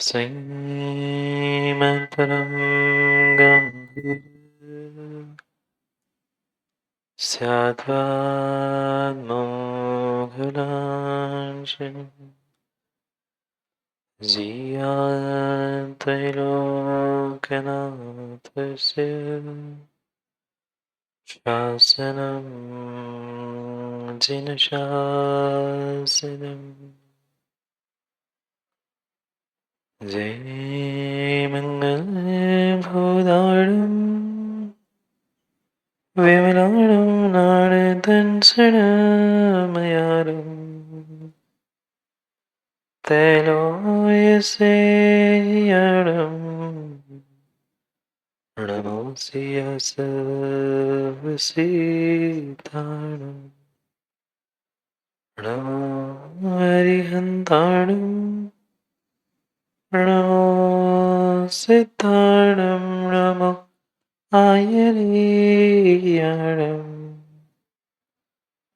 श्रीमत्परं गम्भीरं स्याद्वान्मोघलाञ्छनं जीयात्रैलोक्यनाथस्य शासनं जिनशासनम् जय मङ्गलभूताणं विमलाणं नारदंसनमयारम् तैलोयसेयणं नमोऽसि सर्वसीताणं नमो हरिहन्ताणं नमो सिद्धाणं नमो आयर्याणं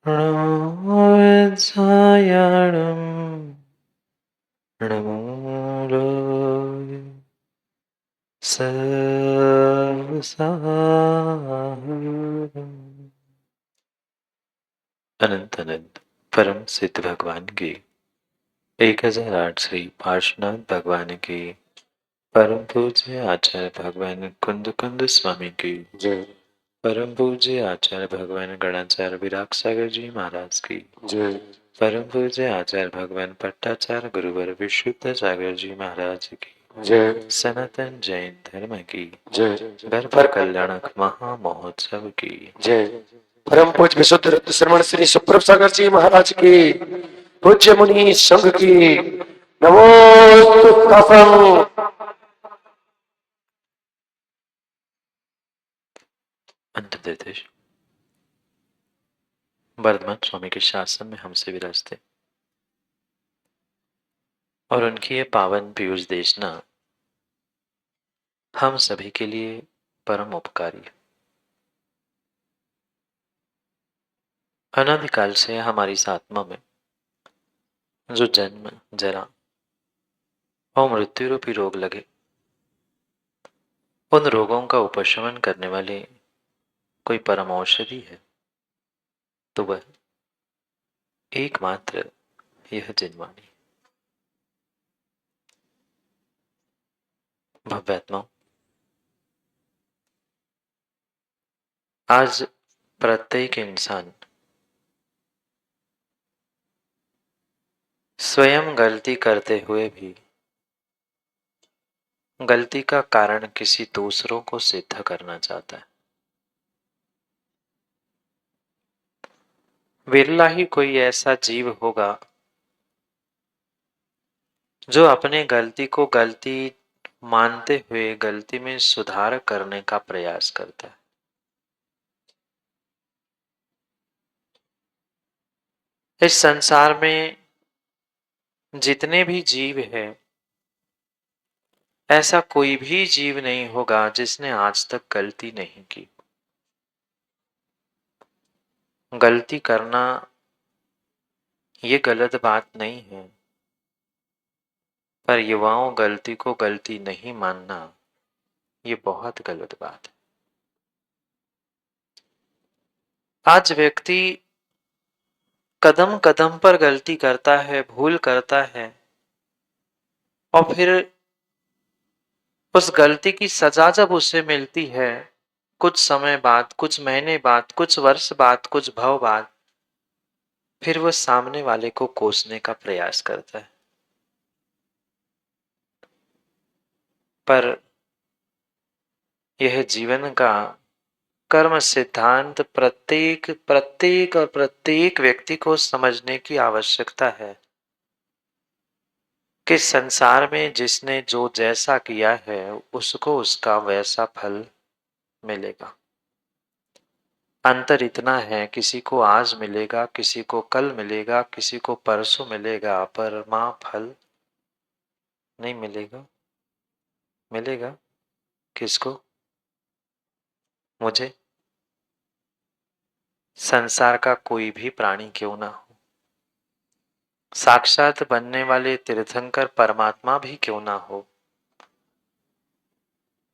नमो वत्सायाणं नमो लोके सर्वसारम्। अनंत अनंत परम सिद्ध भगवान की 1008 श्री पार्श्वनाथ भगवान की परम पूज्य आचार्य भगवान कुंद कुंद स्वामी की जय। परम पूज्य आचार्य भगवान गणाचार्य विराग सागर जी महाराज की जय। परम पूज्य आचार्य भगवान पट्टाचार्य गुरुवर विशुद्ध सागर जी महाराज की जय। सनातन जैन धर्म की जय। गर्भ कल्याणक महामहोत्सव की जय। परम पूज्य विशुद्ध रत्न श्रवण श्री सुप्रभ सागर जी महाराज की पूज्य मुनि संघ की नमोस्तुभ्यं। अंतर्देश वर्धमान स्वामी के शासन में हमसे विराजते और उनकी ये पावन पीयूष देशना हम सभी के लिए परम उपकारी है। अनादिकाल से हमारी इस आत्मा में जो जन्म जरा और मृत्यु रूपी रोग लगे, उन रोगों का उपशमन करने वाले कोई परम औषधि है तो वह एकमात्र यह जिनवाणी। भव्यात्मा, आज प्रत्येक इंसान स्वयं गलती करते हुए भी गलती का कारण किसी दूसरों को सिद्ध करना चाहता है। विरला ही कोई ऐसा जीव होगा जो अपने गलती को गलती मानते हुए गलती में सुधार करने का प्रयास करता है। इस संसार में जितने भी जीव हैं, ऐसा कोई भी जीव नहीं होगा जिसने आज तक गलती नहीं की। गलती करना ये गलत बात नहीं है, पर युवाओं गलती को गलती नहीं मानना ये बहुत गलत बात है। आज व्यक्ति कदम कदम पर गलती करता है, भूल करता है और फिर उस गलती की सजा जब उसे मिलती है, कुछ समय बाद, कुछ महीने बाद, कुछ वर्ष बाद, कुछ भव बाद, फिर वह सामने वाले को कोसने का प्रयास करता है। पर यह जीवन का कर्म सिद्धांत प्रत्येक प्रत्येक और प्रत्येक व्यक्ति को समझने की आवश्यकता है कि संसार में जिसने जो जैसा किया है उसको उसका वैसा फल मिलेगा। अंतर इतना है, किसी को आज मिलेगा, किसी को कल मिलेगा, किसी को परसों मिलेगा, पर मां फल नहीं मिलेगा। मिलेगा किसको? मुझे। संसार का कोई भी प्राणी क्यों ना हो, साक्षात बनने वाले तीर्थंकर परमात्मा भी क्यों ना हो,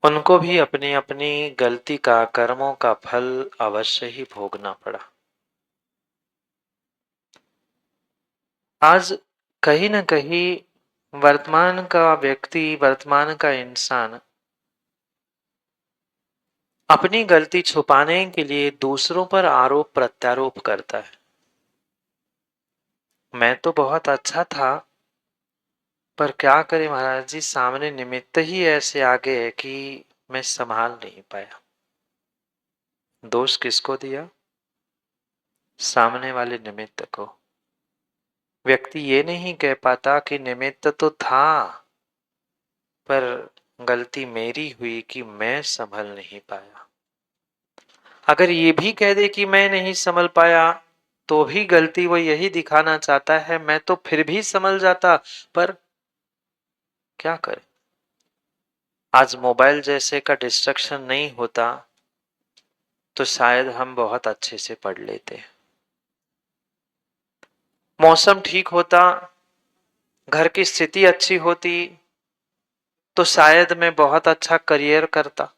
उनको भी अपनी अपनी गलती का, कर्मों का फल अवश्य ही भोगना पड़ा। आज कहीं न कहीं वर्तमान का व्यक्ति, वर्तमान का इंसान अपनी गलती छुपाने के लिए दूसरों पर आरोप प्रत्यारोप करता है। मैं तो बहुत अच्छा था, पर क्या करें महाराज जी, सामने निमित्त ही ऐसे आ गए कि मैं संभाल नहीं पाया। दोष किसको दिया? सामने वाले निमित्त को। व्यक्ति ये नहीं कह पाता कि निमित्त तो था, पर गलती मेरी हुई कि मैं संभल नहीं पाया। अगर ये भी कह दे कि मैं नहीं संभल पाया, तो भी गलती वो यही दिखाना चाहता है, मैं तो फिर भी संभल जाता। पर क्या करें, आज मोबाइल जैसे का डिस्ट्रक्शन नहीं होता तो शायद हम बहुत अच्छे से पढ़ लेते। मौसम ठीक होता, घर की स्थिति अच्छी होती, तो शायद मैं बहुत अच्छा करियर करता।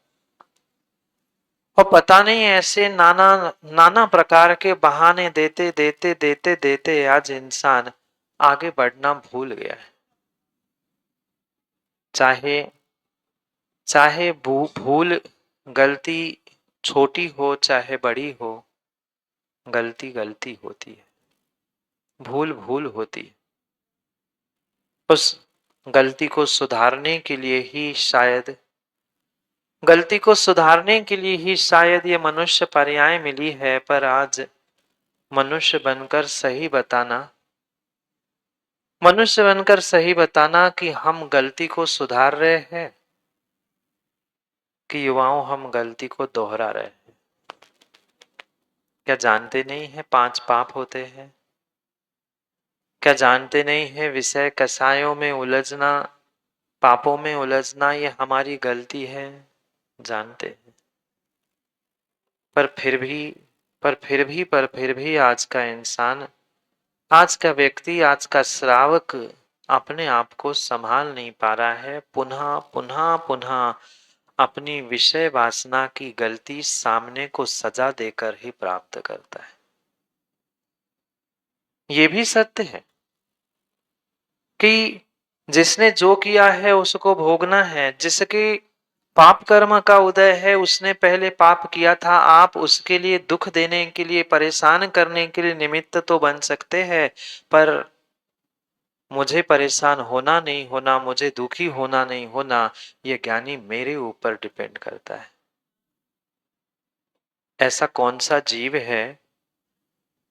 और पता नहीं ऐसे नाना नाना प्रकार के बहाने देते देते देते देते आज इंसान आगे बढ़ना भूल गया है। चाहे चाहे भूल, गलती छोटी हो चाहे बड़ी हो, गलती गलती होती है, भूल भूल होती है। उस गलती को सुधारने के लिए ही शायद, गलती को सुधारने के लिए ही शायद ये मनुष्य पर्याय मिली है। पर आज मनुष्य बनकर सही बताना, मनुष्य बनकर सही बताना कि हम गलती को सुधार रहे हैं कि युवाओं हम गलती को दोहरा रहे हैं। क्या जानते नहीं है 5 पाप होते हैं? क्या जानते नहीं है विषय कसायों में उलझना, पापों में उलझना ये हमारी गलती है? जानते हैं, पर फिर भी पर फिर भी आज का इंसान, आज का व्यक्ति, आज का श्रावक अपने आप को संभाल नहीं पा रहा है। पुनः पुनः पुनः अपनी विषय वासना की गलती सामने को सजा देकर ही प्राप्त करता है। ये भी सत्य है कि जिसने जो किया है उसको भोगना है। जिसके पाप कर्म का उदय है उसने पहले पाप किया था। आप उसके लिए दुख देने के लिए, परेशान करने के लिए निमित्त तो बन सकते हैं, पर मुझे परेशान होना नहीं होना, मुझे दुखी होना नहीं होना, ये ज्ञानी मेरे ऊपर डिपेंड करता है। ऐसा कौन सा जीव है,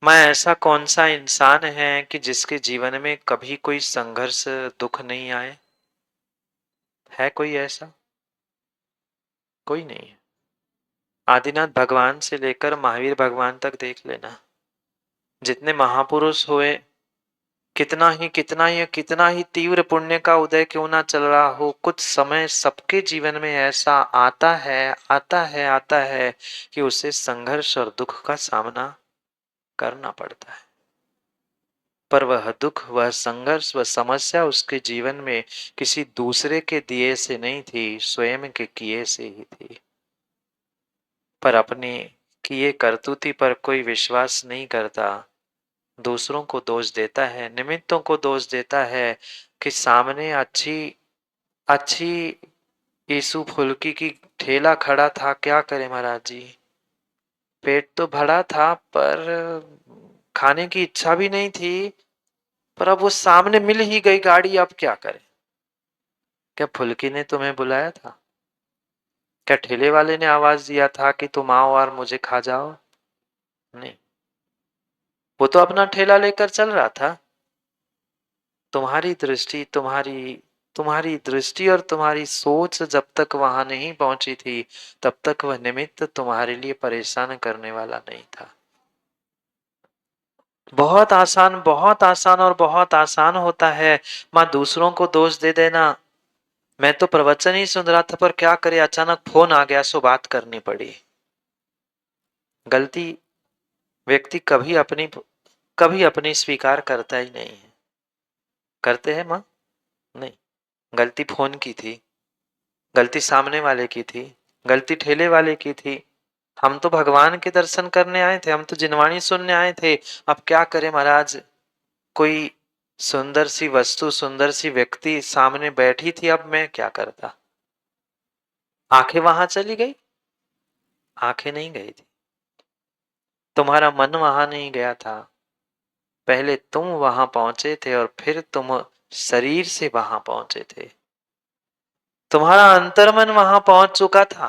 मैं ऐसा कौन सा इंसान है कि जिसके जीवन में कभी कोई संघर्ष, दुख नहीं आए? है कोई ऐसा? कोई नहीं है। आदिनाथ भगवान से लेकर महावीर भगवान तक देख लेना, जितने महापुरुष हुए, कितना ही तीव्र पुण्य का उदय क्यों ना चल रहा हो, कुछ समय सबके जीवन में ऐसा आता है कि उसे संघर्ष और दुख का सामना करना पड़ता है। पर वह दुख, वह संघर्ष, वह समस्या उसके जीवन में किसी दूसरे के दिए से नहीं थी, स्वयं के किए से ही थी। पर अपने किए करतूती पर कोई विश्वास नहीं करता, दूसरों को दोष देता है, निमित्तों को दोष देता है कि सामने अच्छी अच्छी यीशु फुल्की की ठेला खड़ा था, क्या करे महाराज जी, पेट तो भरा था पर खाने की इच्छा भी नहीं थी। पर अब वो सामने मिल ही गई गाड़ी, अब क्या करे? क्या फुल्की ने तुम्हें बुलाया था? क्या ठेले वाले ने आवाज दिया था कि तुम आओ और मुझे खा जाओ? नहीं, वो तो अपना ठेला लेकर चल रहा था। तुम्हारी दृष्टि, तुम्हारी दृष्टि और तुम्हारी सोच जब तक वहां नहीं पहुंची थी, तब तक वह निमित्त तुम्हारे लिए परेशान करने वाला नहीं था। बहुत आसान और बहुत आसान होता है मां दूसरों को दोष दे देना। मैं तो प्रवचन ही सुन रहा था, पर क्या करे, अचानक फोन आ गया सो बात करनी पड़ी। गलती व्यक्ति कभी अपनी स्वीकार करता ही नहीं है। करते हैं माँ? नहीं। गलती फोन की थी, गलती सामने वाले की थी, गलती ठेले वाले की थी। हम तो भगवान के दर्शन करने आए थे, हम तो जिनवाणी सुनने आए थे। अब क्या करें महाराज, कोई सुंदर सी वस्तु, सुंदर सी व्यक्ति सामने बैठी थी, अब मैं क्या करता? आंखें वहां चली गई? आंखें नहीं गई थी, तुम्हारा मन वहां नहीं गया था। पहले तुम वहां पहुंचे थे और फिर तुम शरीर से वहां पहुंचे थे। तुम्हारा अंतर्मन वहां पहुंच चुका था।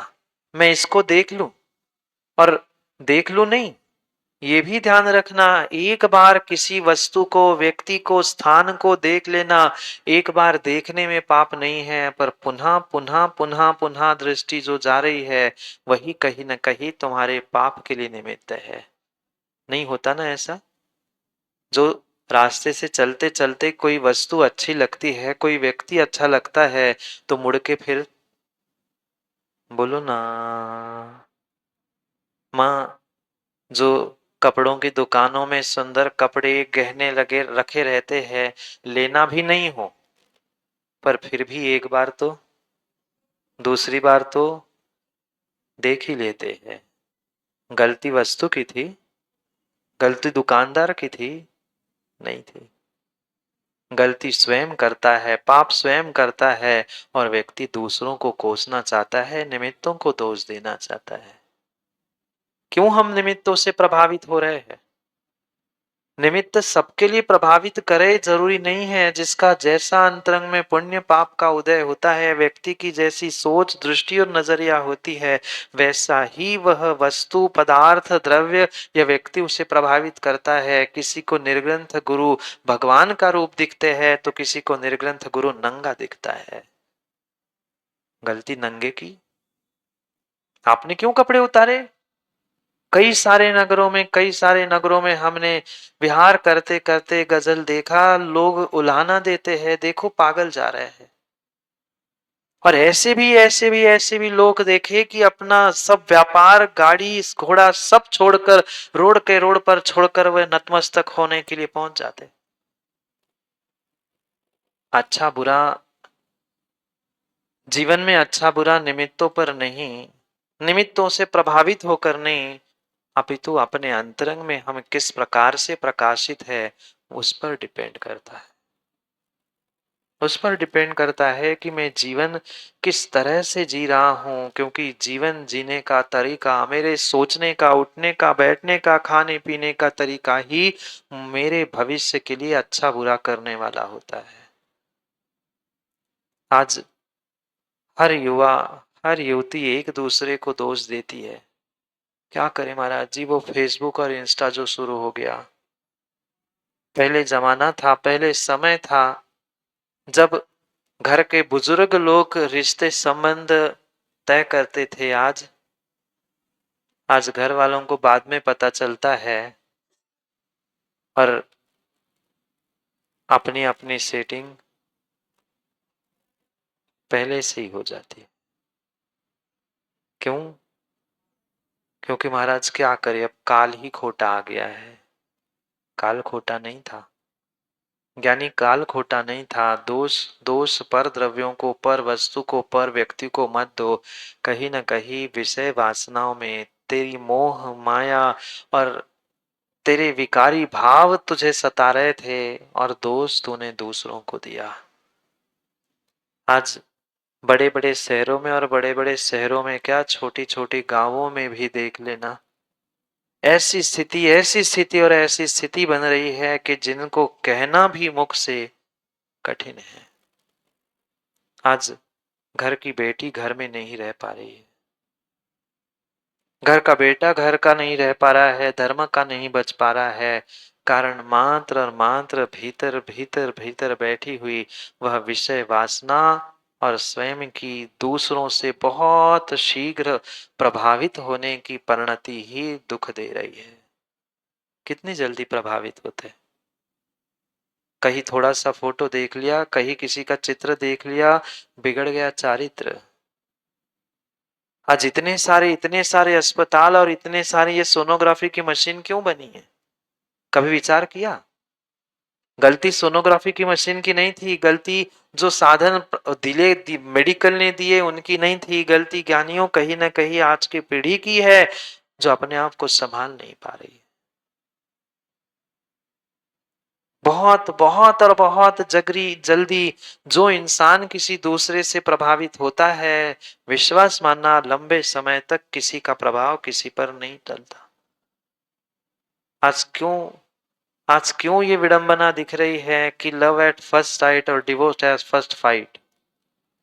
मैं इसको देख लूं और देख लूं नहीं, ये भी ध्यान रखना, एक बार किसी वस्तु को, व्यक्ति को, स्थान को देख लेना, एक बार देखने में पाप नहीं है, पर पुनः पुनः पुनः पुनः दृष्टि जो जा रही है, वही कहीं न कहीं तुम्हारे पाप के लिए निमित्त है। नहीं होता ना ऐसा? जो रास्ते से चलते चलते कोई वस्तु अच्छी लगती है, कोई व्यक्ति अच्छा लगता है, तो मुड़ के फिर बोलो ना माँ। जो कपड़ों की दुकानों में सुंदर कपड़े गहने लगे रखे रहते हैं, लेना भी नहीं हो, पर फिर भी एक बार तो, दूसरी बार तो देख ही लेते हैं। गलती वस्तु की थी? गलती दुकानदार की थी? नहीं थी। गलती स्वयं करता है, पाप स्वयं करता है, और व्यक्ति दूसरों को कोसना चाहता है, निमित्तों को दोष देना चाहता है। क्यों हम निमित्तों से प्रभावित हो रहे हैं? निमित्त सबके लिए प्रभावित करे जरूरी नहीं है। जिसका जैसा अंतरंग में पुण्य पाप का उदय होता है, व्यक्ति की जैसी सोच, दृष्टि और नजरिया होती है, वैसा ही वह वस्तु, पदार्थ, द्रव्य या व्यक्ति उसे प्रभावित करता है। किसी को निर्ग्रंथ गुरु भगवान का रूप दिखते हैं, तो किसी को निर्ग्रंथ गुरु नंगा दिखता है। गलती नंगे की। आपने क्यों कपड़े उतारे? कई सारे नगरों में हमने विहार करते करते गजल देखा, लोग उलाहना देते हैं, देखो पागल जा रहे हैं। और ऐसे भी लोग देखे कि अपना सब व्यापार, गाड़ी, घोड़ा सब छोड़कर, रोड पर छोड़कर वे नतमस्तक होने के लिए पहुंच जाते। अच्छा बुरा जीवन में, अच्छा बुरा निमित्तों पर नहीं, निमित्तों से प्रभावित होकर नहीं, अपितु अपने अंतरंग में हम किस प्रकार से प्रकाशित है, उस पर डिपेंड करता है। उस पर डिपेंड करता है कि मैं जीवन किस तरह से जी रहा हूं, क्योंकि जीवन जीने का तरीका, मेरे सोचने का, उठने का, बैठने का, खाने पीने का तरीका ही मेरे भविष्य के लिए अच्छा बुरा करने वाला होता है। आज हर युवा, हर युवती एक दूसरे को दोष देती है। क्या करें महाराज जी, वो फेसबुक और इंस्टा जो शुरू हो गया। पहले जमाना था, पहले समय था, जब घर के बुजुर्ग लोग रिश्ते संबंध तय करते थे। आज आज घर वालों को बाद में पता चलता है, और अपनी अपनी सेटिंग पहले से ही हो जाती है। क्यों? क्योंकि महाराज क्या करे, अब काल ही खोटा आ गया है। काल खोटा नहीं था, ज्ञानी काल खोटा नहीं था। दोष दोष पर द्रव्यों को, पर वस्तु को, पर व्यक्ति को मत दो। कहीं न कहीं विषय वासनाओं में तेरी मोह माया और तेरे विकारी भाव तुझे सता रहे थे, और दोष तूने दूसरों को दिया। आज बड़े बड़े शहरों में, और बड़े बड़े शहरों में क्या, छोटी छोटी गांवों में भी देख लेना, ऐसी स्थिति और ऐसी स्थिति बन रही है कि जिनको कहना भी मुख से कठिन है। आज घर की बेटी घर में नहीं रह पा रही है, घर का बेटा घर का नहीं रह पा रहा है, धर्म का नहीं बच पा रहा है। कारण मात्र और मात्र भीतर भीतर भीतर बैठी हुई वह विषय वासना, और स्वयं की दूसरों से बहुत शीघ्र प्रभावित होने की परिणति ही दुख दे रही है। कितनी जल्दी प्रभावित होते हैं। कहीं थोड़ा सा फोटो देख लिया, कहीं किसी का चित्र देख लिया, बिगड़ गया चारित्र। आज इतने सारे अस्पताल और इतने सारे ये सोनोग्राफी की मशीन क्यों बनी है? कभी विचार किया? गलती सोनोग्राफी की मशीन की नहीं थी, गलती जो साधन दिले मेडिकल ने दिए उनकी नहीं थी, गलती ज्ञानियों कहीं ना कहीं आज की पीढ़ी की है जो अपने आप को संभाल नहीं पा रही है। बहुत बहुत और बहुत जगरी जल्दी जो इंसान किसी दूसरे से प्रभावित होता है, विश्वास मानना लंबे समय तक किसी का प्रभाव किसी पर नहीं टलता। आज क्यों आज क्यों ये विडंबना दिख रही है कि लव एट फर्स्ट साइट और डिवोर्स एट फर्स्ट फाइट?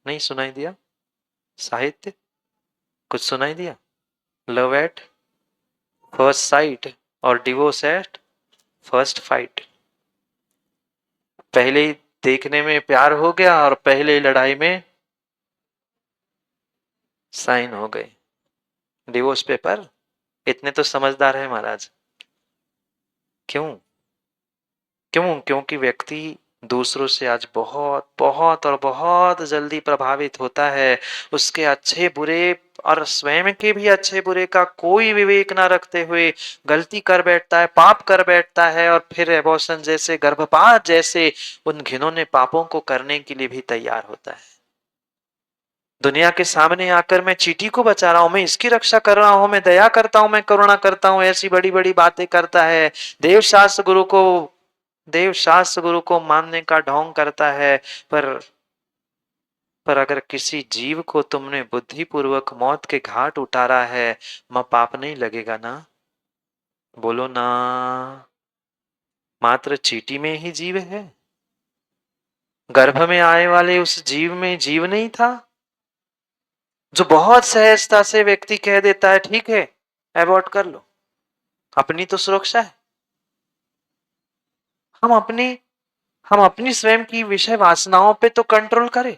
नहीं सुनाई दिया? साहित्य कुछ सुनाई दिया? लव एट फर्स्ट साइट और डिवोर्स एट फर्स्ट फाइट। पहले ही देखने में प्यार हो गया और पहले ही लड़ाई में साइन हो गए डिवोर्स पेपर। इतने तो समझदार है महाराज। क्यों? क्यों? क्योंकि व्यक्ति दूसरों से आज बहुत बहुत और बहुत जल्दी प्रभावित होता है। उसके अच्छे बुरे और स्वयं के भी अच्छे बुरे का कोई विवेक ना रखते हुए गलती कर बैठता है, पाप कर बैठता है और फिर एबॉर्शन जैसे, गर्भपात जैसे उन घिनौने पापों को करने के लिए भी तैयार होता है। दुनिया के सामने आकर मैं चींटी को बचा रहा हूं, मैं इसकी रक्षा कर रहा हूं, मैं दया करता हूं, मैं करुणा करता हूं, ऐसी बड़ी बड़ी बातें करता है। देव शास्त्र गुरु को देव शास्त्र गुरु को मानने का ढोंग करता है। पर पर अगर किसी जीव को तुमने बुद्धिपूर्वक मौत के घाट उतारा है, मां पाप नहीं लगेगा ना? बोलो ना। मात्र चींटी में ही जीव है? गर्भ में आए वाले उस जीव में जीव नहीं था? जो बहुत सहजता से व्यक्ति कह देता है ठीक है एबॉर्ट कर लो, अपनी तो सुरक्षा है। हम अपनी हम अपनी स्वयं की विषय वासनाओं पे तो कंट्रोल करें।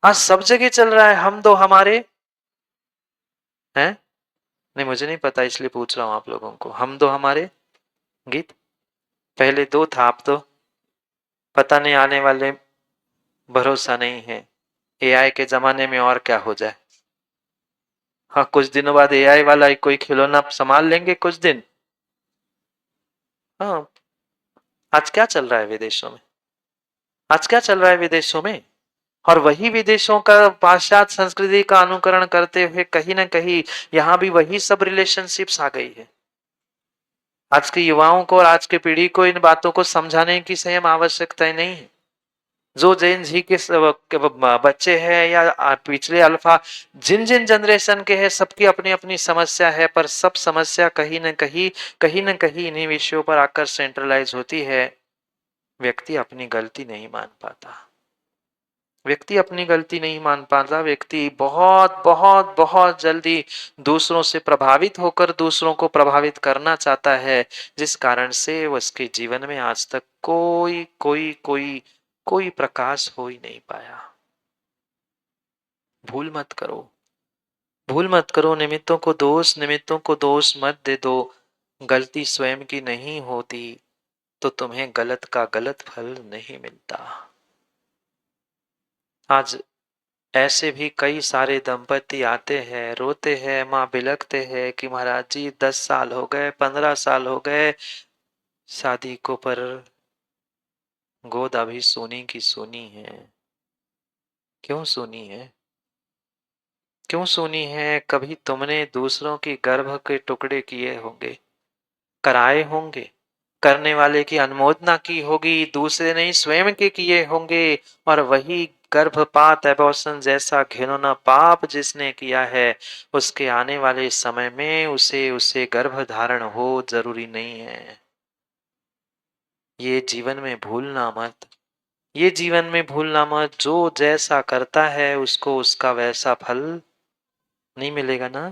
आज सब जगह चल रहा है हम दो हमारे हैं। नहीं मुझे नहीं पता इसलिए पूछ रहा हूं आप लोगों को। हम दो हमारे गीत पहले दो था, आप तो पता नहीं आने वाले भरोसा नहीं है। एआई के जमाने में और क्या हो जाए। हाँ कुछ दिनों बाद एआई वाला ही कोई खिलौना संभाल लेंगे कुछ दिन। हाँ आज क्या चल रहा है विदेशों में? आज क्या चल रहा है विदेशों में? और वही विदेशों का पाश्चात्य संस्कृति का अनुकरण करते हुए कहीं ना कहीं यहाँ भी वही सब रिलेशनशिप्स आ गई है। आज के युवाओं को और आज के पीढ़ी को इन बातों को समझाने की स्वयं आवश्यकता नहीं है। जो जेन जी के बच्चे हैं या पिछले अल्फा जिन जिन जनरेशन के हैं, सबकी अपनी अपनी समस्या है, पर सब समस्या कहीं ना कहीं इन्हीं विषयों पर आकर सेंट्रलाइज होती है। व्यक्ति अपनी गलती नहीं मान पाता। व्यक्ति अपनी गलती नहीं मान पाता। व्यक्ति बहुत बहुत बहुत जल्दी दूसरों से प्रभावित होकर दूसरों को प्रभावित करना चाहता है, जिस कारण से उसके जीवन में आज तक कोई कोई कोई कोई प्रकाश हो ही नहीं पाया। भूल मत करो, भूल मत करो। निमित्तों को दोष मत दे दो। गलती स्वयं की नहीं होती तो तुम्हें गलत का गलत फल नहीं मिलता। आज ऐसे भी कई सारे दंपति आते हैं, रोते हैं, माँ बिलखते हैं कि महाराज जी 10 साल हो गए, 15 साल हो गए शादी को, पर गोद अभी सोनी की सोनी है। क्यों सोनी है? क्यों सोनी है? कभी तुमने दूसरों की गर्भ के टुकड़े किए होंगे, कराए होंगे, करने वाले की अनुमोदना की होगी, दूसरे ने स्वयं के किए होंगे, और वही गर्भपात एबॉर्शन जैसा घिनौना पाप जिसने किया है, उसके आने वाले समय में उसे उसे गर्भ धारण हो जरूरी नहीं है। ये जीवन में भूलना मत। ये जीवन में भूलना मत, जो जैसा करता है उसको उसका वैसा फल नहीं मिलेगा ना।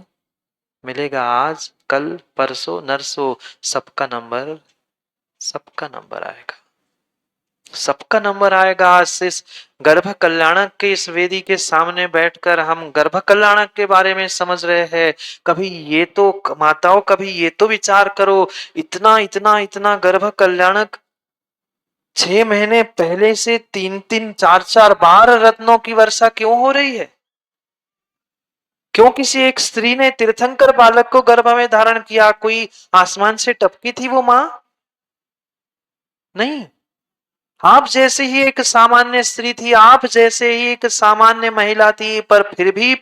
मिलेगा आज कल परसों नरसों, सबका नंबर सबका नंबर आएगा। सबका नंबर आएगा। आज से गर्भ कल्याणक के इस वेदी के सामने बैठकर हम गर्भ कल्याणक के बारे में समझ रहे हैं। कभी ये तो माताओं, कभी ये तो विचार करो, इतना इतना इतना गर्भ कल्याणक 6 महीने पहले से 3 3 4 4 बार रत्नों की वर्षा क्यों हो रही है? क्यों किसी एक स्त्री ने तीर्थंकर बालक को गर्भ में धारण किया? कोई आसमान से टपकी थी वो मां? नहीं, आप जैसे ही एक सामान्य स्त्री थी, आप जैसे ही एक सामान्य महिला थी, पर फिर भी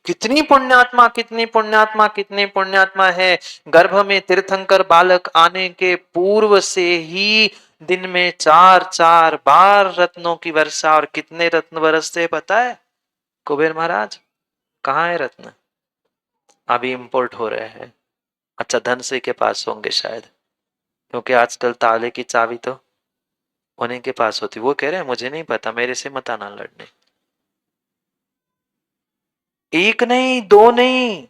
कितनी पुण्यात्मा, कितनी पुण्यात्मा, कितनी पुण्यात्मा है। गर्भ में तीर्थंकर बालक आने के पूर्व से ही दिन में 4-4 बार रत्नों की वर्षा। और कितने रत्न बरसते पता है कुबेर महाराज? कहाँ है रत्न? अभी इंपोर्ट हो रहे हैं। अच्छा, धनश्री के पास होंगे शायद, क्योंकि आजकल ताले की चाबी तो उन्हीं के पास होती। वो कह रहे हैं मुझे नहीं पता, मेरे से मत आना लड़ने। एक नहीं, दो नहीं,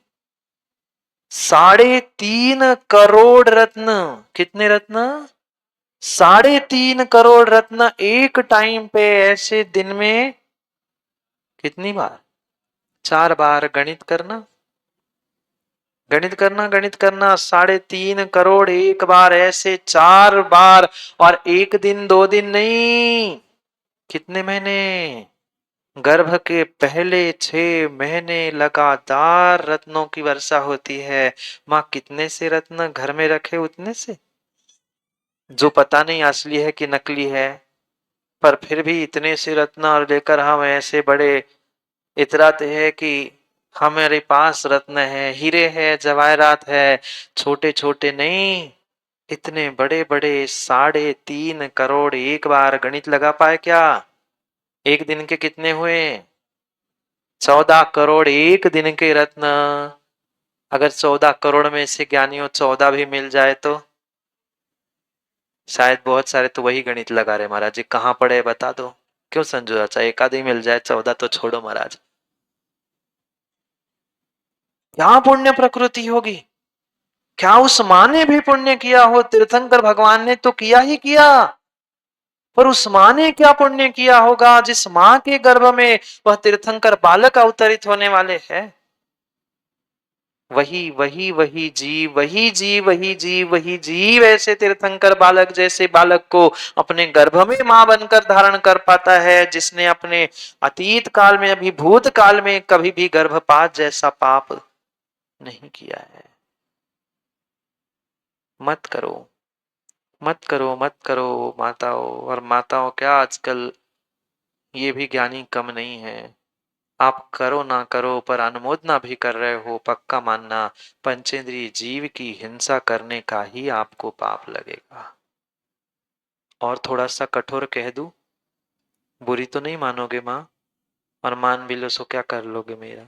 3.5 करोड़ रत्न। कितने रत्न? 3.5 करोड़ रत्न एक टाइम पे, ऐसे दिन में कितनी बार? 4 बार। गणित करना, गणित करना, गणित करना। 3.5 करोड़ एक बार, ऐसे 4 बार। और एक दिन दो दिन नहीं, कितने महीने? गर्भ के पहले 6 महीने लगातार रत्नों की वर्षा होती है। माँ कितने से रत्न घर में रखे? उतने से, जो पता नहीं असली है कि नकली है, पर फिर भी इतने से रत्न और लेकर हम ऐसे बड़े इतराते हैं कि हमारे पास रत्न है, हीरे है, जवाहरात है। छोटे छोटे नहीं, इतने बड़े बड़े। 3.5 करोड़ एक बार। गणित लगा पाए क्या? एक दिन के कितने हुए? 14 करोड़ एक दिन के रत्न। अगर 14 करोड़ में से ज्ञानियों 14 भी मिल जाए तो शायद बहुत सारे तो वही गणित लगा रहे महाराज जी, कहाँ पड़े बता दो। क्यों संजू चाचा, एक आधी मिल जाए, 14 तो छोड़ो महाराज। क्या पुण्य प्रकृति होगी। क्या उस माँ ने भी पुण्य किया हो? तीर्थंकर भगवान ने तो किया ही किया, पर उस माँ ने क्या पुण्य किया होगा जिस माँ के गर्भ में वह तीर्थंकर बालक अवतरित होने वाले हैं। वही वही वही जीव, वही जीव, वही जीव, वही जीव ऐसे तीर्थंकर बालक जैसे बालक को अपने गर्भ में मां बनकर धारण कर पाता है, जिसने अपने अतीत काल में, अभी भूत काल में कभी भी गर्भपात जैसा पाप नहीं किया है। मत करो, मत करो, मत करो माताओं। और माताओं क्या, आजकल ये भी ज्ञानी कम नहीं है। आप करो ना करो, पर अनुमोदना भी कर रहे हो, पक्का मानना पंचेंद्रिय जीव की हिंसा करने का ही आपको पाप लगेगा। और थोड़ा सा कठोर कह दूं, बुरी तो नहीं मानोगे माँ? और मान भी लो सो क्या कर लोगे मेरा?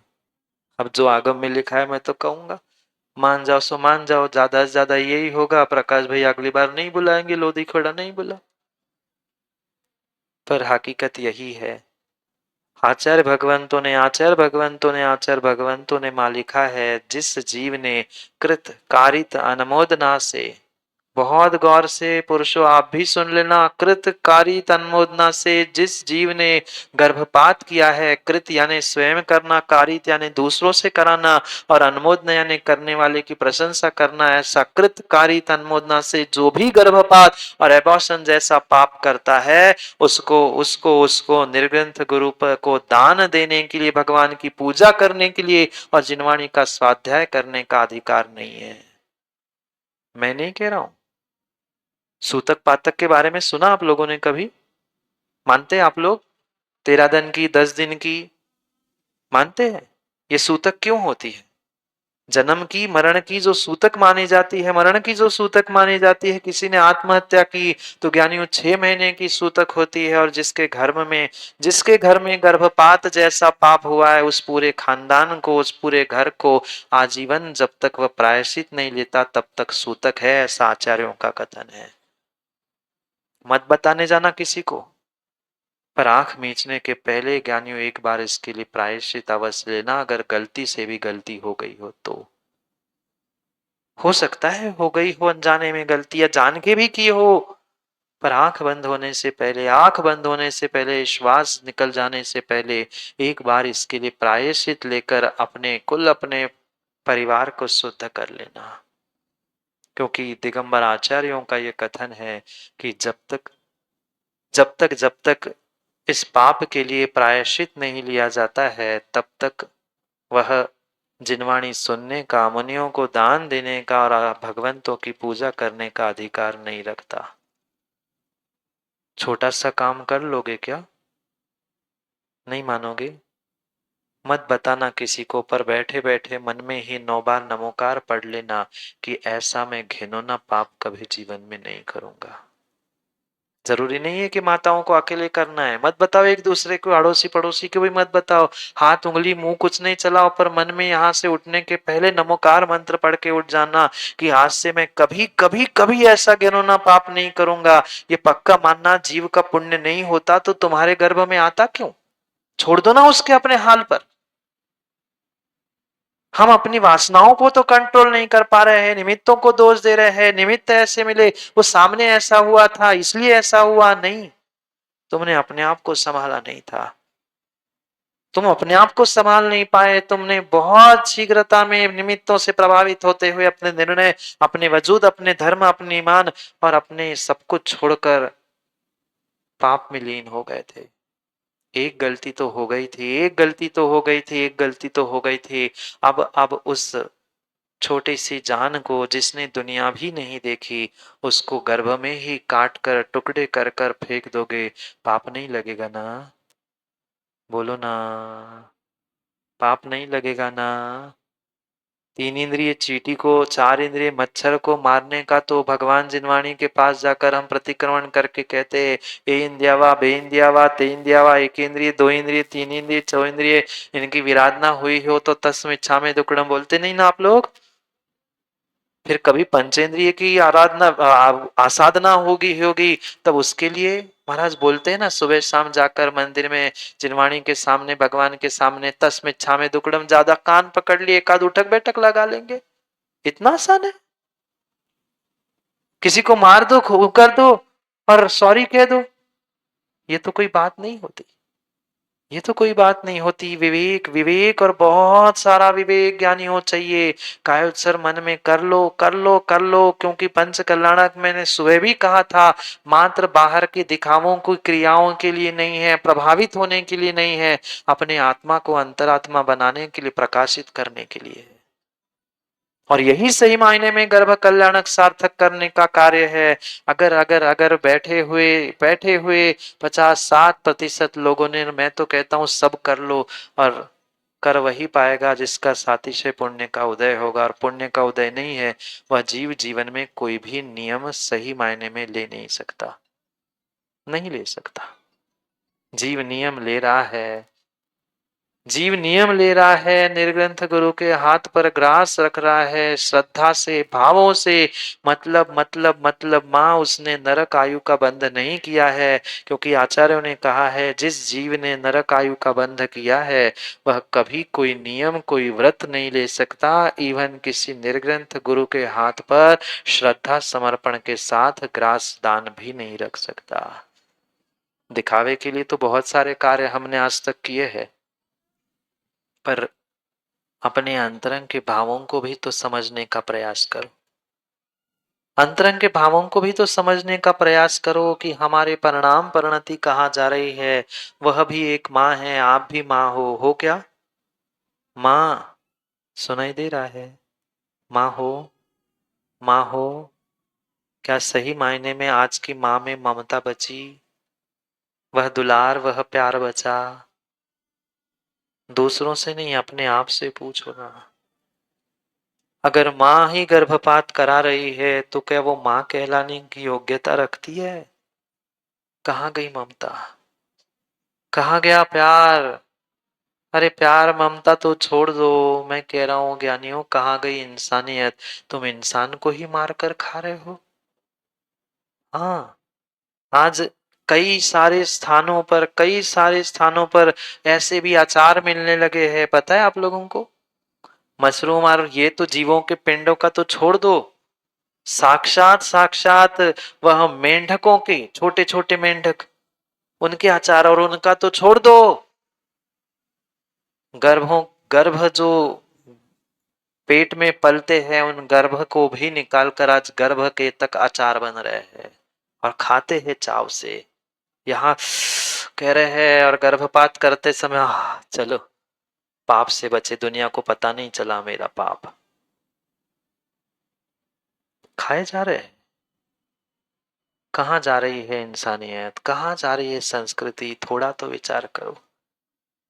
अब जो आगम में लिखा है मैं तो कहूंगा, मान जाओ सो मान जाओ। ज्यादा से ज्यादा यही होगा, प्रकाश भाई अगली बार नहीं बुलाएंगे, लोधी खोड़ा नहीं बुला। पर हकीकत यही है। आचार्य भगवंतों ने माँ लिखा है, जिस जीव ने कृत कारित अनुमोदना से, बहुत गौर से पुरुषों आप भी सुन लेना, कृत कारित अनुमोदना से जिस जीव ने गर्भपात किया है, कृत यानी स्वयं करना, कारित यानी दूसरों से कराना, और अनुमोदना यानी करने वाले की प्रशंसा करना, ऐसा कृत कारित अनुमोदना से जो भी गर्भपात और एबॉर्शन जैसा पाप करता है, उसको उसको उसको निर्ग्रंथ गुरु को दान देने के लिए, भगवान की पूजा करने के लिए और जिनवाणी का स्वाध्याय करने का अधिकार नहीं है। मैं नहीं कह रहा हूं। सूतक पातक के बारे में सुना आप लोगों ने कभी? मानते हैं आप लोग? 13 दिन की, 10 दिन की मानते हैं? ये सूतक क्यों होती है? जन्म की, मरण की जो सूतक मानी जाती है, मरण की जो सूतक मानी जाती है, किसी ने आत्महत्या की तो ज्ञानियों 6 महीने की सूतक होती है। और जिसके घर में गर्भपात जैसा पाप हुआ है, उस पूरे खानदान को, उस पूरे घर को आजीवन जब तक वह प्रायश्चित नहीं लेता तब तक सूतक है, ऐसा आचार्यों का कथन है। मत बताने जाना किसी को, पर आंख मीचने के पहले ज्ञानियों एक बार इसके लिए प्रायश्चित अवश्य लेना, अगर गलती से भी गलती हो गई हो तो। हो सकता है हो गई हो अनजाने में गलती, या जान के भी की हो, पर आंख बंद होने से पहले, आंख बंद होने से पहले, श्वास निकल जाने से पहले एक बार इसके लिए प्रायश्चित लेकर अपने कुल, अपने परिवार को शुद्ध कर लेना। क्योंकि दिगंबर आचार्यों का यह कथन है कि जब तक इस पाप के लिए प्रायश्चित नहीं लिया जाता है, तब तक वह जिनवाणी सुनने का, मुनियों को दान देने का और भगवंतों की पूजा करने का अधिकार नहीं रखता। छोटा सा काम कर लोगे क्या? नहीं मानोगे? मत बताना किसी को, पर बैठे बैठे मन में ही 9 बार नमोकार पढ़ लेना कि ऐसा मैं घिनौना पाप कभी जीवन में नहीं करूंगा। जरूरी नहीं है कि माताओं को अकेले करना है, मत बताओ एक दूसरे को, अड़ोसी पड़ोसी को भी मत बताओ। हाथ उंगली मुंह कुछ नहीं चलाओ, पर मन में यहां से उठने के पहले नमोकार मंत्र पढ़ के उठ जाना कि आज से मैं कभी कभी कभी ऐसा घिनौना पाप नहीं करूंगा। ये पक्का मानना, जीव का पुण्य नहीं होता तो तुम्हारे गर्भ में आता क्यों? छोड़ दो ना उसके अपने हाल पर। हम अपनी वासनाओं को तो कंट्रोल नहीं कर पा रहे हैं, निमित्तों को दोष दे रहे हैं, निमित्त ऐसे मिले, वो सामने ऐसा हुआ था इसलिए ऐसा हुआ। नहीं, तुमने अपने आप को संभाला नहीं था, तुम अपने आप को संभाल नहीं पाए, तुमने बहुत शीघ्रता में निमित्तों से प्रभावित होते हुए अपने निर्णय, अपने वजूद, अपने धर्म, अपने ईमान और अपने सब कुछ छोड़कर पाप में लीन हो गए थे। एक गलती तो हो गई थी, एक गलती तो हो गई थी, एक गलती तो हो गई थी। अब उस छोटी सी जान को जिसने दुनिया भी नहीं देखी, उसको गर्भ में ही काट कर टुकड़े कर कर फेंक दोगे, पाप नहीं लगेगा ना? बोलो ना, पाप नहीं लगेगा ना? 3 इंद्रिय चींटी को, 4 इंद्रिय मच्छर को मारने का तो भगवान जिनवाणी के पास जाकर हम प्रतिक्रमण करके कहते हैं, ए इंद्रियावा बे इंद्रियावा ते इंद्रियावा, एक इंद्रिय दो इंद्रिय तीन इंद्रिय चौ इंद्रिय, इनकी विराधना हुई हो तो तस्म इच्छा में दुक्कड़म बोलते नहीं ना आप लोग? फिर कभी पंचेंद्रिय की आराधना आसाधना होगी होगी तब उसके लिए महाराज बोलते हैं ना, सुबह शाम जाकर मंदिर में जिनवाणी के सामने, भगवान के सामने तस्म इच्छा में दुक्कड़म, ज्यादा कान पकड़ लिए एक आध उठक बैठक लगा लेंगे। इतना आसान है? किसी को मार दो, खूब कर दो और सॉरी कह दो, ये तो कोई बात नहीं होती, ये तो कोई बात नहीं होती। विवेक, विवेक और बहुत सारा विवेक ज्ञानियों चाहिए। कायोत्सर मन में कर लो कर लो कर लो, क्योंकि पंच कल्याणक मैंने सुबह भी कहा था, मात्र बाहर की दिखावों को क्रियाओं के लिए नहीं है, प्रभावित होने के लिए नहीं है, अपने आत्मा को अंतरात्मा बनाने के लिए, प्रकाशित करने के लिए है। और यही सही मायने में गर्भ कल्याणक सार्थक करने का कार्य है। अगर अगर अगर बैठे हुए 50-60% लोगों ने, मैं तो कहता हूं सब कर लो, और कर वही पाएगा जिसका सातिशय पुण्य का उदय होगा, और पुण्य का उदय नहीं है वह जीव जीवन में कोई भी नियम सही मायने में ले नहीं सकता, नहीं ले सकता। जीव नियम ले रहा है, जीव नियम ले रहा है, निर्ग्रंथ गुरु के हाथ पर ग्रास रख रहा है, श्रद्धा से, भावों से, मतलब माँ उसने नरक आयु का बंध नहीं किया है, क्योंकि आचार्यों ने कहा है जिस जीव ने नरक आयु का बंध किया है वह कभी कोई नियम, कोई व्रत नहीं ले सकता, इवन किसी निर्ग्रंथ गुरु के हाथ पर श्रद्धा समर्पण के साथ ग्रास दान भी नहीं रख सकता। दिखावे के लिए तो बहुत सारे कार्य हमने आज तक किए हैं, पर अपने अंतरंग के भावों को भी तो समझने का प्रयास करो। अंतरंग के भावों को भी तो समझने का प्रयास करो कि हमारे परिणाम परिणति कहाँ जा रही है। वह भी एक माँ है, आप भी माँ हो क्या? माँ, सुनाई दे रहा है? माँ हो, माँ हो। क्या सही मायने में आज की माँ में ममता बची? वह दुलार, वह प्यार बचा? दूसरों से नहीं, अपने आप से पूछो ना। अगर माँ ही गर्भपात करा रही है तो क्या वो माँ कहलाने की योग्यता रखती है? कहाँ गई ममता? कहाँ गया प्यार? अरे प्यार ममता तो छोड़ दो, मैं कह रहा हूँ ज्ञानियों, कहाँ गई इंसानियत? तुम इंसान को ही मार कर खा रहे हो। हाँ, आज कई सारे स्थानों पर ऐसे भी अचार मिलने लगे हैं, पता है आप लोगों को? मशरूम और ये तो जीवों के पिंडों का तो छोड़ दो, साक्षात साक्षात वह मेंढकों के, छोटे छोटे मेंढक, उनके अचार, और उनका तो छोड़ दो, गर्भ जो पेट में पलते हैं उन गर्भ को भी निकाल कर आज गर्भ के तक अचार बन रहे हैं और खाते हैं चाव से। यहाँ कह रहे हैं और गर्भपात करते समय चलो पाप से बचे, दुनिया को पता नहीं चला मेरा पाप। खाए जा रहे हैं, कहाँ जा रही है इंसानियत, कहाँ जा रही है संस्कृति? थोड़ा तो विचार करो,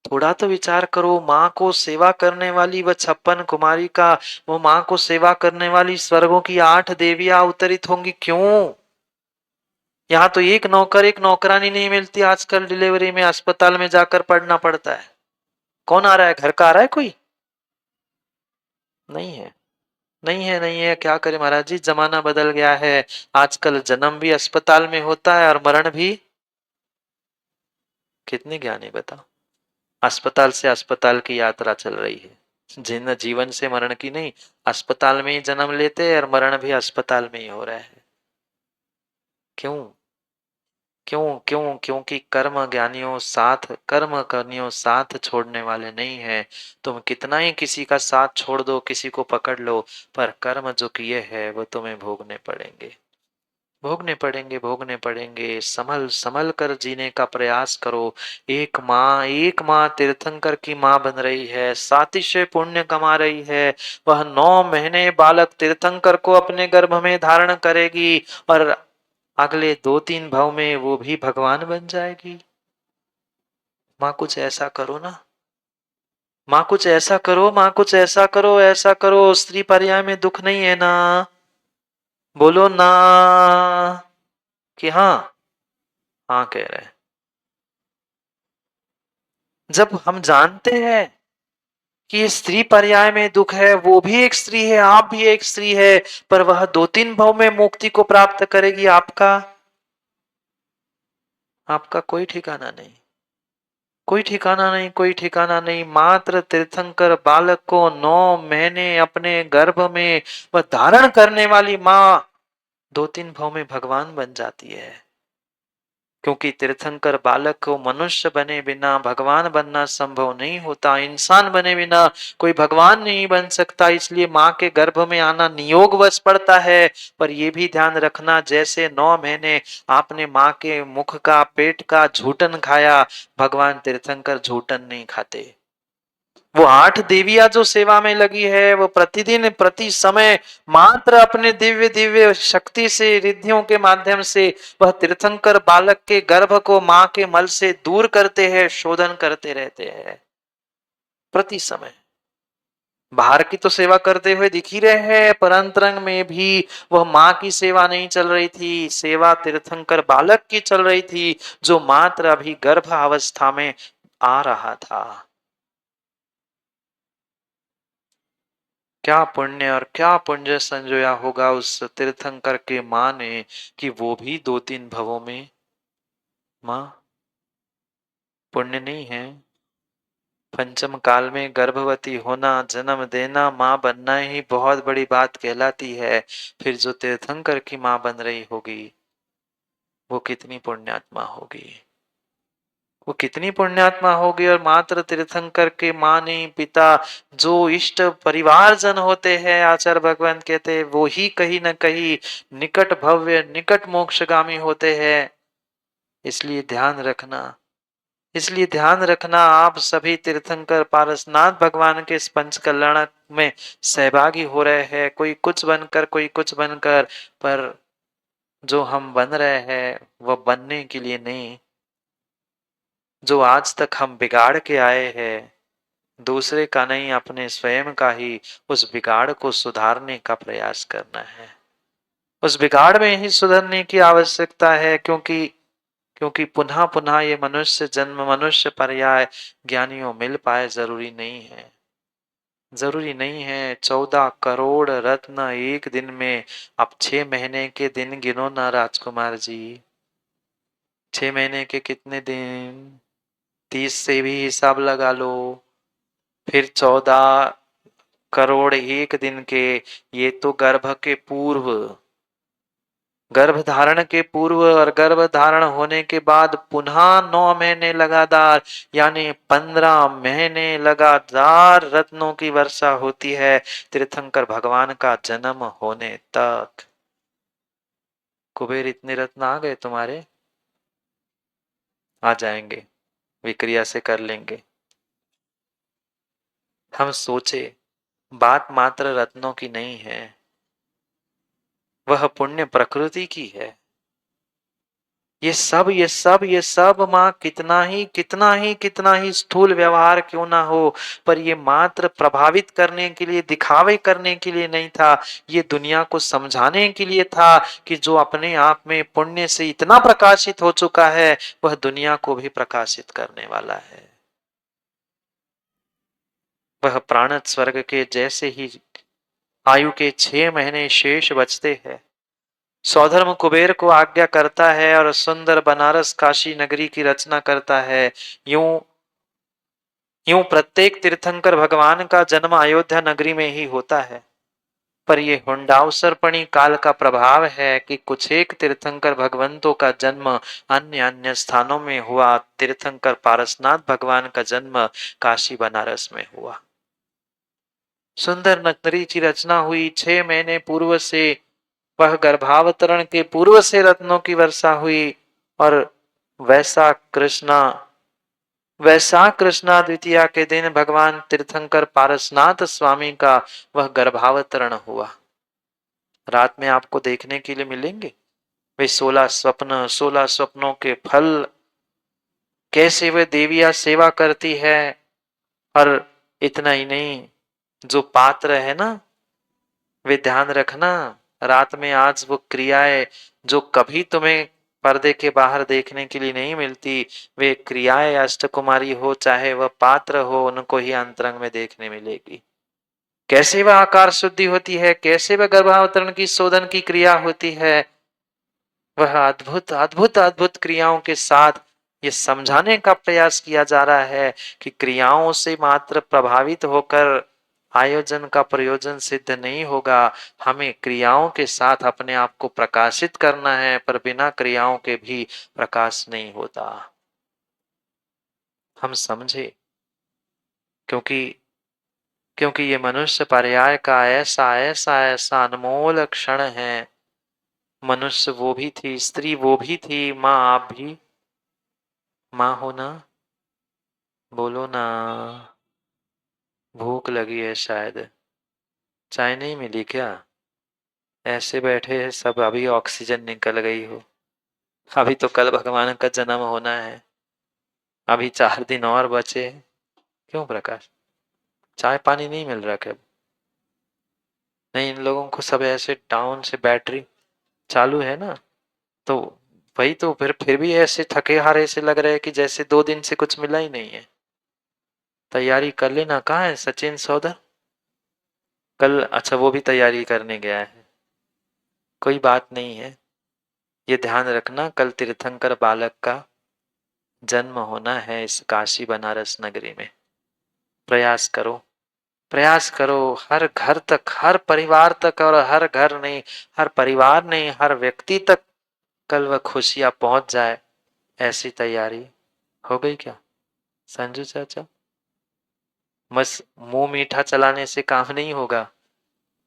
थोड़ा तो विचार करो। माँ को सेवा करने वाली वह 56 कुमारी का, वो माँ को सेवा करने वाली स्वर्गों की 8 देवियां अवतरित होंगी, क्यों? यहाँ तो एक नौकर एक नौकरानी नहीं मिलती, आजकल डिलीवरी में अस्पताल में जाकर पढ़ना पड़ता है। कौन आ रहा है? घर का आ रहा है कोई? नहीं है, नहीं है, नहीं है। क्या करे महाराज जी, जमाना बदल गया है। आजकल जन्म भी अस्पताल में होता है और मरण भी। कितने ज्ञानी बताओ। अस्पताल से अस्पताल की यात्रा चल रही है, जिन जीवन से मरण की नहीं। अस्पताल में ही जन्म लेते हैं और मरण भी अस्पताल में ही हो रहा है। क्यों? क्यों? क्यों? क्योंकि कर्म ज्ञानियों साथ, कर्म करनियों साथ छोड़ने वाले नहीं है। तुम कितना ही किसी का साथ छोड़ दो, किसी को पकड़ लो, पर कर्म जो किए हैं वो तुम्हें भोगने पड़ेंगे, भोगने पड़ेंगे, भोगने पड़ेंगे। संभल संभल कर जीने का प्रयास करो। एक माँ तीर्थंकर की माँ बन रही है, सातिशय पुण्य कमा रही है। वह 9 महीने बालक तीर्थंकर को अपने गर्भ में धारण करेगी और अगले 2-3 भव में वो भी भगवान बन जाएगी। माँ कुछ ऐसा करो ना, माँ कुछ ऐसा करो, माँ कुछ ऐसा करो, ऐसा करो। स्त्री पर्याय में दुख नहीं है ना? बोलो ना कि हाँ? हाँ कह रहे हैं। जब हम जानते हैं कि ये स्त्री पर्याय में दुख है, वो भी एक स्त्री है, आप भी एक स्त्री है, पर वह 2-3 भव में मुक्ति को प्राप्त करेगी, आपका, आपका कोई ठिकाना नहीं, कोई ठिकाना नहीं, कोई ठिकाना नहीं। मात्र तीर्थंकर बालक को 9 महीने अपने गर्भ में वह धारण करने वाली माँ 2-3 भव में भगवान बन जाती है। क्योंकि तीर्थंकर बालक को मनुष्य बने बिना भगवान बनना संभव नहीं होता, इंसान बने बिना कोई भगवान नहीं बन सकता। इसलिए माँ के गर्भ में आना नियोगवश पड़ता है। पर यह भी ध्यान रखना, जैसे 9 महीने आपने माँ के मुख का, पेट का झूठन खाया, भगवान तीर्थंकर झूठन नहीं खाते। वो 8 देवियां जो सेवा में लगी है, वो प्रतिदिन प्रति समय मात्र अपने दिव्य दिव्य शक्ति से, रिद्धियों के माध्यम से वह तीर्थंकर बालक के गर्भ को मां के मल से दूर करते हैं, शोधन करते रहते हैं प्रति समय। बाहर की तो सेवा करते हुए दिख ही रहे हैं, पर अंतरंग में भी वह मां की सेवा नहीं चल रही थी, सेवा तीर्थंकर बालक की चल रही थी, जो मात्र अभी गर्भ अवस्था में आ रहा था। क्या पुण्य और क्या पुण्य संजोया होगा उस तीर्थंकर के माँ ने, कि वो भी 2-3 भवों में माँ। पुण्य नहीं है? पंचम काल में गर्भवती होना, जन्म देना, माँ बनना ही बहुत बड़ी बात कहलाती है। फिर जो तीर्थंकर की माँ बन रही होगी, वो कितनी पुण्यात्मा होगी, वो कितनी पुण्यात्मा होगी। और मात्र तीर्थंकर के माँ नहीं, पिता, जो इष्ट परिवारजन होते हैं, आचार्य भगवान कहते हैं, वो ही कहीं न कहीं निकट भव्य, निकट मोक्षगामी होते हैं। इसलिए ध्यान रखना, इसलिए ध्यान रखना, आप सभी तीर्थंकर पारसनाथ भगवान के इस पंच कल्याण में सहभागी हो रहे हैं, कोई कुछ बनकर, कोई कुछ बनकर, पर जो हम बन रहे हैं वह बनने के लिए नहीं। जो आज तक हम बिगाड़ के आए हैं, दूसरे का नहीं, अपने स्वयं का ही उस बिगाड़ को सुधारने का प्रयास करना है। उस बिगाड़ में ही सुधरने की आवश्यकता है, क्योंकि क्योंकि पुनः पुनः ये मनुष्य जन्म, मनुष्य पर्याय ज्ञानियों मिल पाए, जरूरी नहीं है, जरूरी नहीं है। 14 करोड़ रत्न एक दिन में, अब 6 महीने के दिन गिनो ना राजकुमार जी। 6 महीने के कितने दिन? 30 से भी हिसाब लगा लो, फिर 14 करोड़ एक दिन के। ये तो गर्भ के पूर्व, गर्भ धारण के पूर्व और गर्भ धारण होने के बाद पुनः 9 महीने लगातार, यानी 15 महीने लगातार रत्नों की वर्षा होती है तीर्थंकर भगवान का जन्म होने तक। कुबेर, इतने रत्न आ गए तुम्हारे? आ जाएंगे, विक्रिया से कर लेंगे। हम सोचे, बात मात्र रत्नों की नहीं है, वह पुण्य प्रकृति की है। ये सब माँ कितना ही स्थूल व्यवहार क्यों ना हो, पर ये मात्र प्रभावित करने के लिए, दिखावे करने के लिए नहीं था। ये दुनिया को समझाने के लिए था कि जो अपने आप में पुण्य से इतना प्रकाशित हो चुका है, वह दुनिया को भी प्रकाशित करने वाला है। वह प्राणत स्वर्ग के जैसे ही आयु के 6 महीने शेष बचते हैं, सौधर्म कुबेर को आज्ञा करता है और सुंदर बनारस काशी नगरी की रचना करता है। यूं यूं प्रत्येक तीर्थंकर भगवान का जन्म अयोध्या नगरी में ही होता है, पर ये हुंडाउसरपणी काल का प्रभाव है कि कुछ एक तीर्थंकर भगवंतों का जन्म अन्य अन्य स्थानों में हुआ। तीर्थंकर पारसनाथ भगवान का जन्म काशी बनारस में हुआ। सुंदर नगरी की रचना हुई, 6 महीने पूर्व से वह गर्भावतरण के पूर्व से रत्नों की वर्षा हुई, और वैशाख कृष्णा वैशाख कृष्णा द्वितीया के दिन भगवान तीर्थंकर पारसनाथ स्वामी का वह गर्भावतरण हुआ। रात में आपको देखने के लिए मिलेंगे वे 16 स्वप्नों के फल, कैसे वे देवियां सेवा करती है। और इतना ही नहीं, जो पात्र है ना, वे ध्यान रखना, रात में आज वो क्रियाएं जो कभी तुम्हें पर्दे के बाहर देखने के लिए नहीं मिलती, वे क्रियाएं अष्टकुमारी हो चाहे वह पात्र हो, उनको ही अंतरंग में देखने मिलेगी। कैसे वह आकार शुद्धि होती है, कैसे वह गर्भावतरण की शोधन की क्रिया होती है, वह अद्भुत अद्भुत अद्भुत क्रियाओं के साथ ये समझाने का प्रयास किया जा रहा है कि क्रियाओं से मात्र प्रभावित होकर आयोजन का प्रयोजन सिद्ध नहीं होगा। हमें क्रियाओं के साथ अपने आप को प्रकाशित करना है, पर बिना क्रियाओं के भी प्रकाश नहीं होता। हम समझे, क्योंकि क्योंकि ये मनुष्य पर्याय का ऐसा ऐसा ऐसा अनमोल क्षण है। मनुष्य वो भी थी, स्त्री वो भी थी, माँ आप भी माँ हो ना, बोलो ना, भूख लगी है शायद, चाय नहीं मिली क्या? ऐसे बैठे हैं सब, अभी ऑक्सीजन निकल गई हो, अभी तो कल भगवान का जन्म होना है, अभी 4 दिन और बचे हैं। क्यों प्रकाश, चाय पानी नहीं मिल रहा क्या? नहीं, इन लोगों को सब ऐसे डाउन से बैटरी चालू है ना, तो वही तो, फिर भी ऐसे थके हारे से लग रहे हैं कि जैसे 2 दिन से कुछ मिला ही नहीं है। तैयारी कर लेना। कहाँ है सचिन सौदा? कल, अच्छा वो भी तैयारी करने गया है। कोई बात नहीं है, ये ध्यान रखना, कल तीर्थंकर बालक का जन्म होना है इस काशी बनारस नगरी में। प्रयास करो, प्रयास करो, हर घर तक, हर परिवार तक, और हर घर नहीं, हर परिवार नहीं, हर व्यक्ति तक कल वह खुशियां पहुंच जाए, ऐसी तैयारी हो गई क्या संजू चाचा? बस मुंह मीठा चलाने से काम नहीं होगा।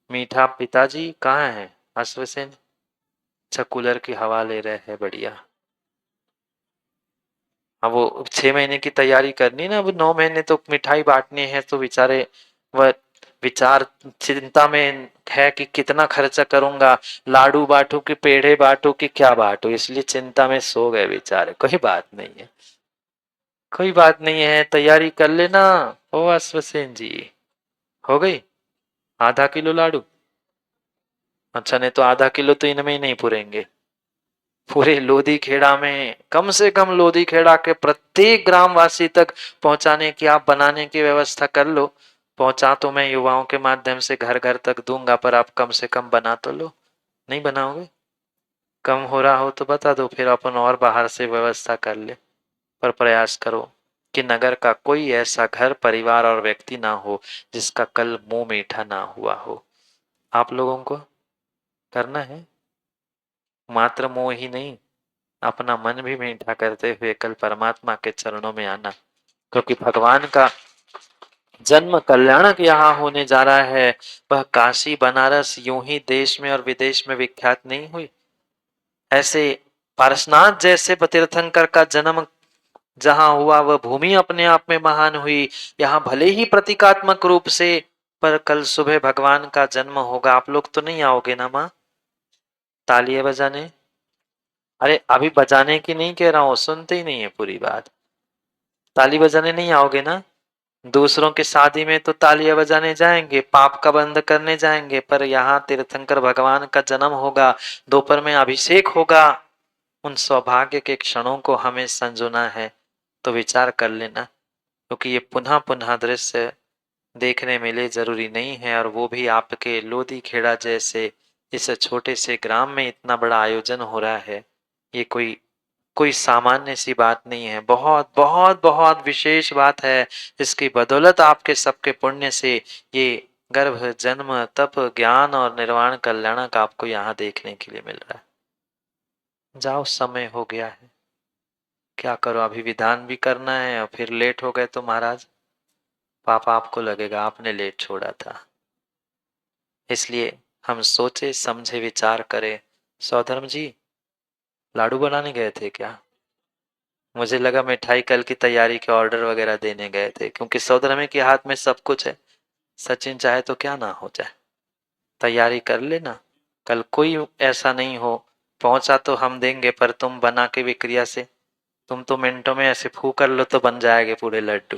मीठा पिताजी कहाँ है? अश्वसेन, अच्छा कूलर की हवा ले रहे हैं, बढ़िया। अब वो 6 महीने की तैयारी करनी ना, अब 9 महीने तो मिठाई बांटनी है, तो बेचारे वह विचार चिंता में है कि कितना खर्चा करूंगा, लाडू बांटू कि पेड़े बांटू कि क्या बांटू, इसलिए चिंता में सो गए बेचारे। कोई बात नहीं है, कोई बात नहीं है, तैयारी कर लेना। ओ अश्वसेन जी, हो गई? आधा किलो लाडू? अच्छा, नहीं तो आधा किलो तो इनमें ही नहीं पूरेंगे। पूरे लोधी खेड़ा में, कम से कम लोधी खेड़ा के प्रत्येक ग्रामवासी तक पहुंचाने की, आप बनाने की व्यवस्था कर लो। पहुंचा तो मैं युवाओं के माध्यम से घर घर तक दूंगा, पर आप कम से कम बना तो लो। नहीं बनाओगे? कम हो रहा हो तो बता दो, फिर अपन और बाहर से व्यवस्था कर ले। पर प्रयास करो कि नगर का कोई ऐसा घर, परिवार और व्यक्ति ना हो जिसका कल मुंह मीठा ना हुआ हो। आप लोगों को करना है, मात्र मुंह ही नहीं, अपना मन भी मीठा करते हुए कल परमात्मा के चरणों में आना, क्योंकि भगवान का जन्म कल्याणक यहाँ होने जा रहा है। वह काशी बनारस यूं ही देश में और विदेश में विख्यात नहीं हुई, ऐसे पारसनाथ जैसे तीर्थंकर का जन्म जहां हुआ, वह भूमि अपने आप में महान हुई। यहाँ भले ही प्रतीकात्मक रूप से, पर कल सुबह भगवान का जन्म होगा। आप लोग तो नहीं आओगे ना माँ तालियां बजाने? अरे अभी बजाने की नहीं कह रहा हूँ, सुनते ही नहीं है पूरी बात। ताली बजाने नहीं आओगे ना? दूसरों की शादी में तो तालियां बजाने जाएंगे, पाप का बंद करने जाएंगे, पर यहाँ तीर्थंकर भगवान का जन्म होगा, दोपहर में अभिषेक होगा, उन सौभाग्य के क्षणों को हमें संजोना है। तो विचार कर लेना, क्योंकि ये पुनः पुनः दृश्य देखने मिले जरूरी नहीं है, और वो भी आपके लोधी खेड़ा जैसे इस छोटे से ग्राम में इतना बड़ा आयोजन हो रहा है। ये कोई कोई सामान्य सी बात नहीं है, बहुत बहुत बहुत विशेष बात है। इसकी बदौलत आपके सबके पुण्य से ये गर्भ जन्म तप ज्ञान और निर्वाण कल्याण का आपको यहाँ देखने के लिए मिल रहा है। जाओ, समय हो गया है, क्या करो, अभी विधान भी करना है, और फिर लेट हो गए तो महाराज पापा आपको लगेगा आपने लेट छोड़ा था। इसलिए हम सोचे समझे विचार करें। सौधर्म जी, लाडू बनाने गए थे क्या? मुझे लगा मिठाई कल की तैयारी के ऑर्डर वगैरह देने गए थे, क्योंकि सौधर्म के हाथ में सब कुछ है। सचिन चाहे तो क्या ना हो जाए, तैयारी कर लेना। कल कोई ऐसा नहीं हो, पहुंचा तो हम देंगे, पर तुम बना के विक्रिया से, तुम तो मिनटों में ऐसे फू कर लो तो बन जाएंगे पूरे लड्डू।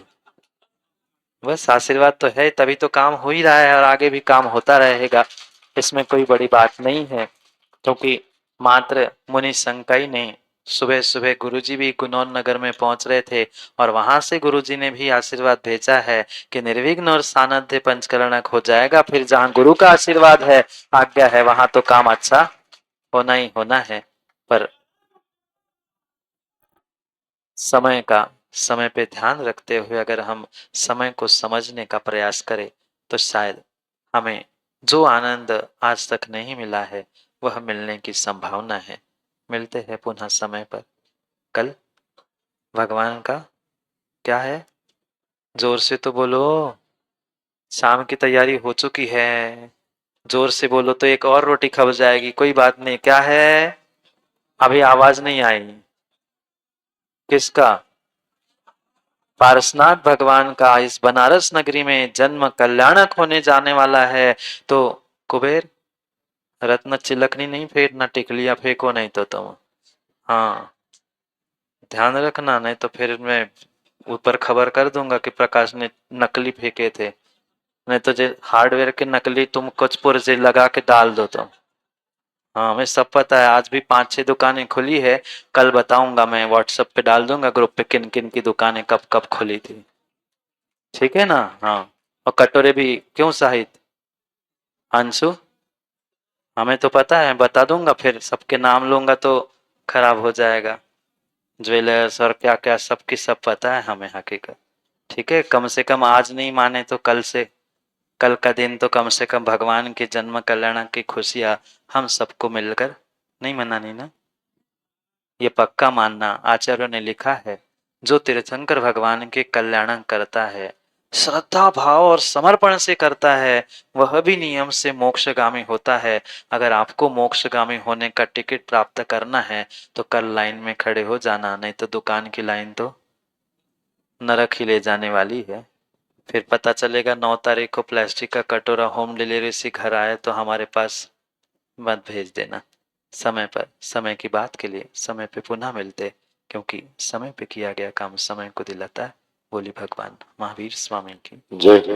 बस आशीर्वाद तो है, तभी तो काम हो ही रहा है, और आगे भी काम होता रहेगा। इसमें कोई बड़ी बात नहीं है, क्योंकि मात्र मुनि शंका ही नहीं। सुबह सुबह गुरुजी भी गुनौन नगर में पहुंच रहे थे, और वहां से गुरुजी ने भी आशीर्वाद भेजा है कि निर्विघ्न और सानध्य पंचकरणक हो जाएगा। फिर जहां गुरु का आशीर्वाद है, आज्ञा है, वहां तो काम अच्छा होना ही होना है। पर समय का समय पे ध्यान रखते हुए अगर हम समय को समझने का प्रयास करें, तो शायद हमें जो आनंद आज तक नहीं मिला है वह मिलने की संभावना है। मिलते हैं पुनः समय पर कल। भगवान का क्या है, जोर से तो बोलो। शाम की तैयारी हो चुकी है, जोर से बोलो तो एक और रोटी खब जाएगी। कोई बात नहीं, क्या है? अभी आवाज नहीं आई। किसका? पारसनाथ भगवान का इस बनारस नगरी में जन्म कल्याणक होने जाने वाला है। तो कुबेर, रत्न चिलकनी नहीं फेंकना, टिकलियां फेंको नहीं तो तुम। हाँ, ध्यान रखना, नहीं तो फिर मैं ऊपर खबर कर दूंगा कि प्रकाश ने नकली फेंके थे। नहीं तो जो हार्डवेयर के नकली तुम कुछ पुर्जे लगा के डाल दो तुम। हाँ, हमें सब पता है, आज भी 5-6 दुकानें खुली है। कल बताऊंगा, मैं व्हाट्सएप पे डाल दूंगा ग्रुप पे किन किन की दुकानें कब कब खुली थी। ठीक है ना? हाँ, और कटोरे भी क्यों साहित? अंशु, हमें तो पता है, बता दूंगा, फिर सबके नाम लूंगा तो खराब हो जाएगा। ज्वेलर्स और क्या क्या सबकी सब पता है हमें हकीकत। ठीक है, कम से कम आज नहीं माने तो कल से, कल का दिन तो कम से कम भगवान के जन्म कल्याण की खुशियां हम सबको मिलकर नहीं मनानी ना। ये पक्का मानना, आचार्यों ने लिखा है, जो तीर्थंकर भगवान के कल्याण करता है, श्रद्धा भाव और समर्पण से करता है, वह भी नियम से मोक्षगामी होता है। अगर आपको मोक्षगामी होने का टिकट प्राप्त करना है तो कल लाइन में खड़े हो जाना, नहीं तो दुकान की लाइन तो नरक ही ले जाने वाली है। फिर पता चलेगा 9 तारीख को प्लास्टिक का कटोरा होम डिलीवरी से घर आए तो हमारे पास मत भेज देना। समय पर समय की बात के लिए समय पे पुनः मिलते, क्योंकि समय पे किया गया काम समय को दिलाता है। बोली भगवान महावीर स्वामी की जय।